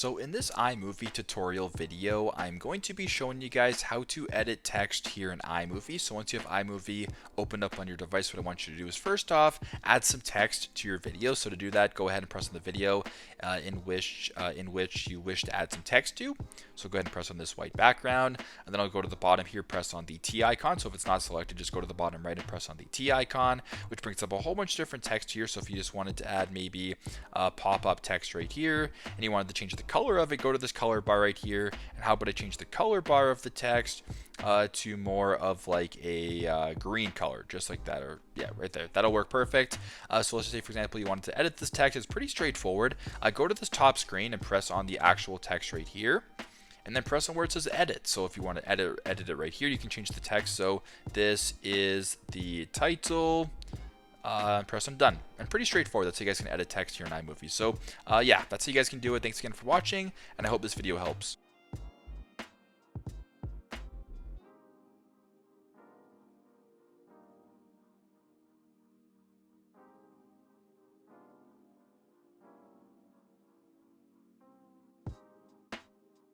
So in this iMovie tutorial video, I'm going to be showing you guys how to edit text here in iMovie. So once you have iMovie opened up on your device, what I want you to do is first off, add some text to your video. So to do that, go ahead and press on the video in which you wish to add some text to. So go ahead and press on this white background, and then I'll go to the bottom here, press on the T icon. So if it's not selected, just go to the bottom right and press on the T icon, which brings up a whole bunch of different text here. So if you just wanted to add maybe pop-up text right here, and you wanted to change the color of it, go to this color bar right here. And how about I change the color bar of the text to more of like a green color, just like that, or yeah, right there. That'll work perfect. So let's just say, for example, you wanted to edit this text. It's pretty straightforward. Go to this top screen and press on the actual text right here, and then press on where it says edit. So if you want to edit it right here, you can change the text. So this is the title. Press on done. And pretty straightforward. That's how you guys can edit text here in iMovie. So yeah, that's how you guys can do it. Thanks again for watching, and I hope this video helps.